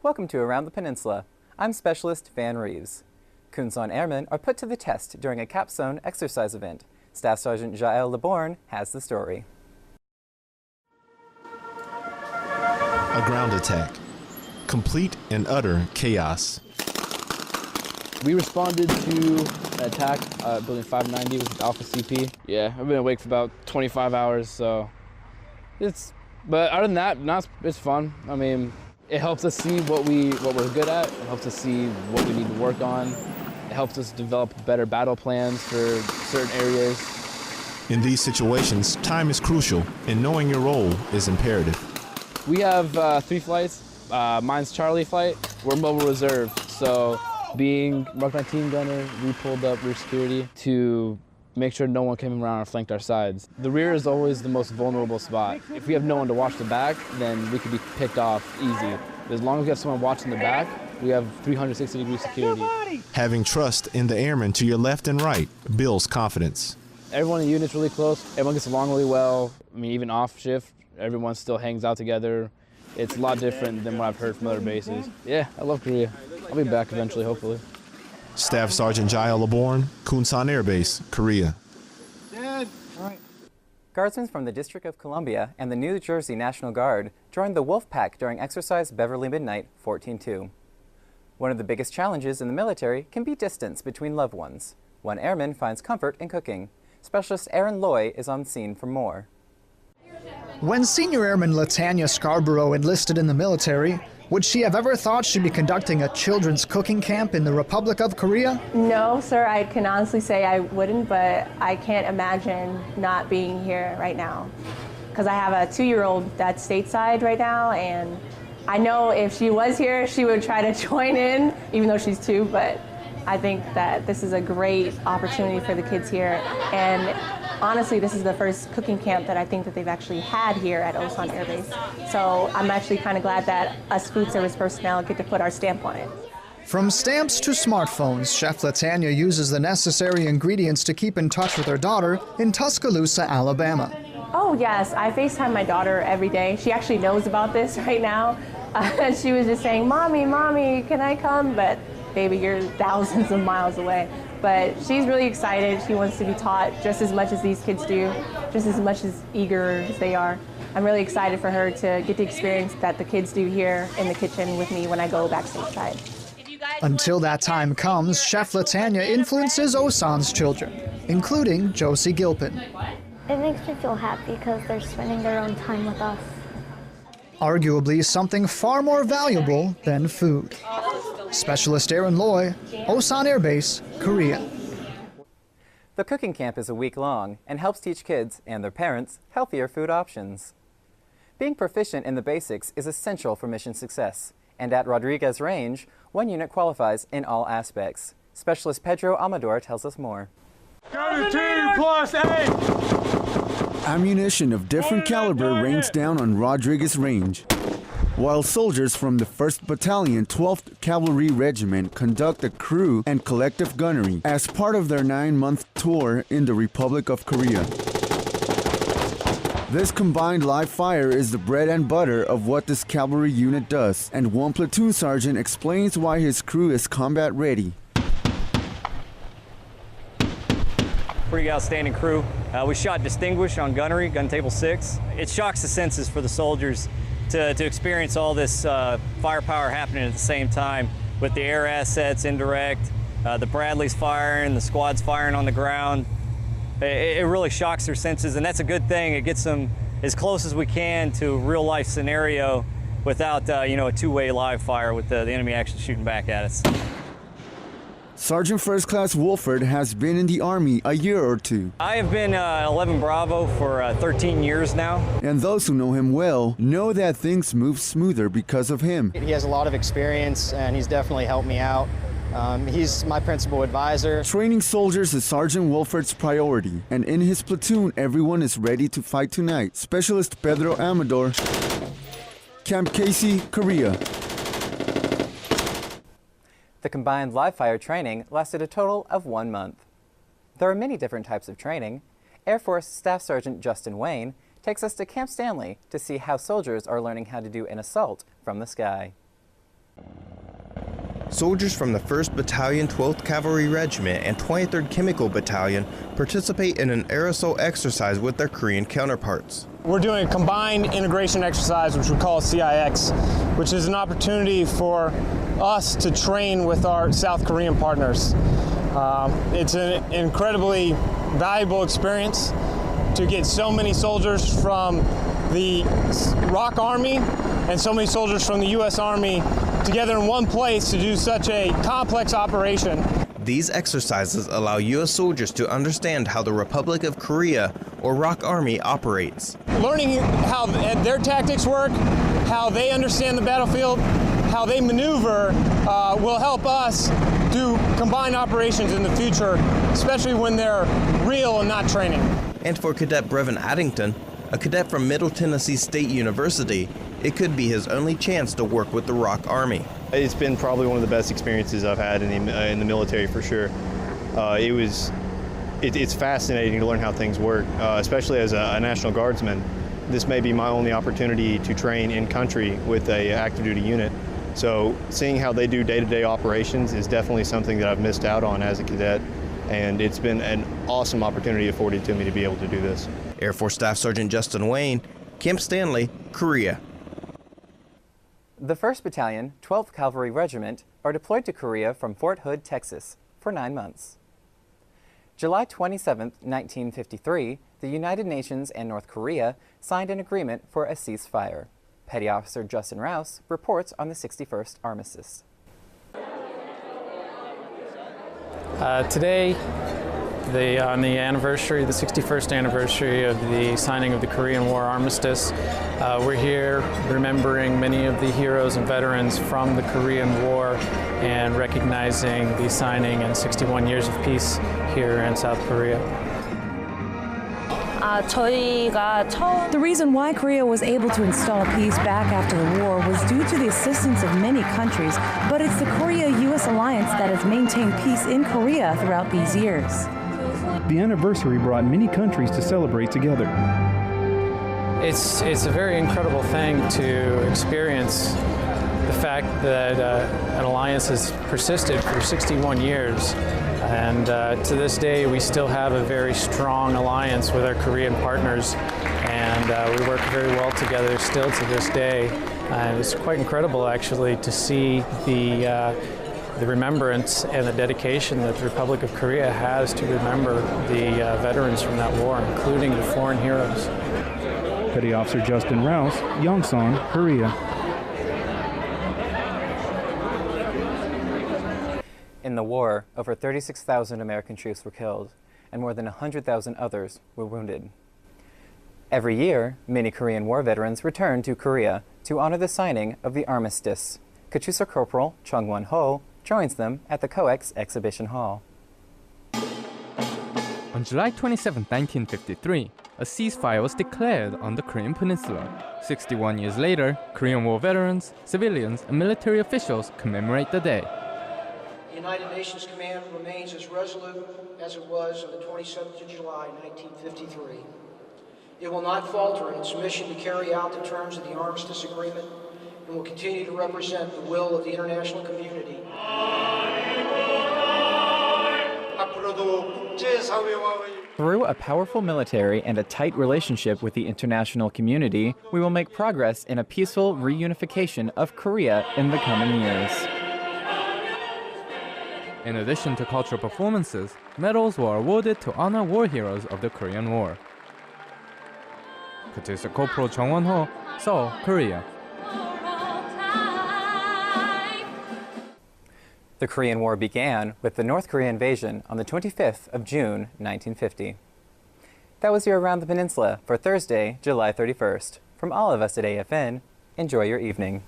Welcome to Around the Peninsula. I'm Specialist Van Reeves. Kunsan Airmen are put to the test during a capstone exercise event. Staff Sergeant Jael Laborn has the story. A ground attack. Complete and utter chaos. We responded to an attack at Building 590 with Alpha CP. Yeah, I've been awake for about 25 hours, so but other than that, it's fun. I mean, it helps us see what we're good at. It helps us see what we need to work on. It helps us develop better battle plans for certain areas. In these situations, time is crucial, and knowing your role is imperative. We have 3 flights. Mine's Charlie flight. We're mobile reserve, so being Mark 19 gunner, we pulled up rear security to make sure no one came around and flanked our sides. The rear is always the most vulnerable spot. If we have no one to watch the back, then we could be picked off easy. As long as we have someone watching the back, we have 360-degree security. Having trust in the airmen to your left and right builds confidence. Everyone in the unit's really close. Everyone gets along really well. I mean, even off shift, everyone still hangs out together. It's a lot different than what I've heard from other bases. Yeah, I love Korea. I'll be back eventually, hopefully. Staff Sergeant Jael Laborn, Kunsan Air Base, Korea. Dead. All right. Guardsmen from the District of Columbia and the New Jersey National Guard joined the Wolf Pack during exercise Beverly Midnight 14-2. One of the biggest challenges in the military can be distance between loved ones. One airman finds comfort in cooking. Specialist Aaron Loy is on scene for more. When Senior Airman Latanya Scarbrough enlisted in the military, would she have ever thought she'd be conducting a children's cooking camp in the Republic of Korea? No, sir, I can honestly say I wouldn't, but I can't imagine not being here right now. Because I have a 2-year-old that's stateside right now, and I know if she was here, she would try to join in, even though she's 2, but I think that this is a great opportunity for the kids here. And honestly, this is the first cooking camp that I think that they've actually had here at Osan Air Base. So I'm actually kind of glad that us food service personnel get to put our stamp on it. From stamps to smartphones, Chef Latanya uses the necessary ingredients to keep in touch with her daughter in Tuscaloosa, Alabama. Oh yes, I FaceTime my daughter every day. She actually knows about this right now. She was just saying, Mommy, can I come? But baby, you're thousands of miles away. But she's really excited. She wants to be taught just as much as these kids do, just as much as eager as they are. I'm really excited for her to get the experience that the kids do here in the kitchen with me when I go back stateside. Until that time comes, Chef Latanya influences Osan's children, including Josie Gilpin. It makes me feel happy because they're spending their own time with us. Arguably something far more valuable than food. Specialist Aaron Loy, Osan Air Base, Korea. The cooking camp is a week long and helps teach kids and their parents healthier food options. Being proficient in the basics is essential for mission success, and at Rodriguez Range, one unit qualifies in all aspects. Specialist Pedro Amador tells us more. Go to 2+8! Ammunition of different caliber rains down on Rodriguez Range, while soldiers from the 1st Battalion, 12th Cavalry Regiment conduct a crew and collective gunnery as part of their 9-month tour in the Republic of Korea. This combined live fire is the bread and butter of what this cavalry unit does, and one platoon sergeant explains why his crew is combat ready. Pretty outstanding crew. We shot Distinguished on gunnery, gun table 6. It shocks the senses for the soldiers to experience all this firepower happening at the same time with the air assets, indirect, the Bradleys firing, the squads firing on the ground. It really shocks their senses, and that's a good thing. It gets them as close as we can to a real life scenario without a two-way live fire with the enemy actually shooting back at us. Sergeant First Class Wolford has been in the Army a year or 2. I have been 11 Bravo for 13 years now. And those who know him well know that things move smoother because of him. He has a lot of experience, and he's definitely helped me out. He's my principal advisor. Training soldiers is Sergeant Wolford's priority, and in his platoon, everyone is ready to fight tonight. Specialist Pedro Amador, Camp Casey, Korea. The combined live fire training lasted a total of 1 month. There are many different types of training. Air Force Staff Sergeant Justan Wayne takes us to Camp Stanley to see how soldiers are learning how to do an assault from the sky. soldiers from the 1st Battalion, 12th Cavalry Regiment, and 23rd Chemical Battalion participate in an aerosol exercise with their Korean counterparts. We're doing a combined integration exercise, which we call CIX, which is an opportunity for us to train with our South Korean partners. It's an incredibly valuable experience to get so many soldiers from the ROK Army and so many soldiers from the U.S. Army together in one place to do such a complex operation. These exercises allow U.S. soldiers to understand how the Republic of Korea, or ROK Army, operates. Learning how their tactics work, how they understand the battlefield, how they maneuver will help us do combined operations in the future, especially when they're real and not training. And for Cadet Breven Addington, a cadet from Middle Tennessee State University, it could be his only chance to work with the ROK Army. It's been probably one of the best experiences I've had in the military for sure. It's fascinating to learn how things work, especially as a National Guardsman. This may be my only opportunity to train in country with a active duty unit. So seeing how they do day-to-day operations is definitely something that I've missed out on as a cadet, and it's been an awesome opportunity afforded to me to be able to do this. Air Force Staff Sergeant Justin Wayne, Camp Stanley, Korea. The 1st Battalion, 12th Cavalry Regiment are deployed to Korea from Fort Hood, Texas, for 9 months. July 27, 1953, the United Nations and North Korea signed an agreement for a ceasefire. Petty Officer Justin Rouse reports on the 61st Armistice. Today, on the anniversary, the 61st anniversary of the signing of the Korean War Armistice, we're here remembering many of the heroes and veterans from the Korean War and recognizing the signing and 61 years of peace here in South Korea. The reason why Korea was able to install peace back after the war was due to the assistance of many countries, but it's the Korea-U.S. alliance that has maintained peace in Korea throughout these years. The anniversary brought many countries to celebrate together. It's a very incredible thing to experience the fact that an alliance has persisted for 61 years. And to this day, we still have a very strong alliance with our Korean partners, and we work very well together still to this day. And it's quite incredible, actually, to see the remembrance and the dedication that the Republic of Korea has to remember the veterans from that war, including the foreign heroes. Petty Officer Justin Rouse, Yongsan, Korea. In the war, over 36,000 American troops were killed, and more than 100,000 others were wounded. Every year, many Korean War veterans return to Korea to honor the signing of the armistice. Kachusa Corporal Chung Won-ho joins them at the COEX Exhibition Hall. On July 27, 1953, a ceasefire was declared on the Korean Peninsula. 61 years later, Korean War veterans, civilians, and military officials commemorate the day. The United Nations Command remains as resolute as it was on the 27th of July, 1953. It will not falter in its mission to carry out the terms of the Armistice Agreement and will continue to represent the will of the international community. Through a powerful military and a tight relationship with the international community, we will make progress in a peaceful reunification of Korea in the coming years. In addition to cultural performances, medals were awarded to honor war heroes of the Korean War. Kachusa Corporal Chung Won-ho, Seoul, Korea. The Korean War began with the North Korea invasion on the 25th of June, 1950. That was your Around the Peninsula for Thursday, July 31st. From all of us at AFN, enjoy your evening.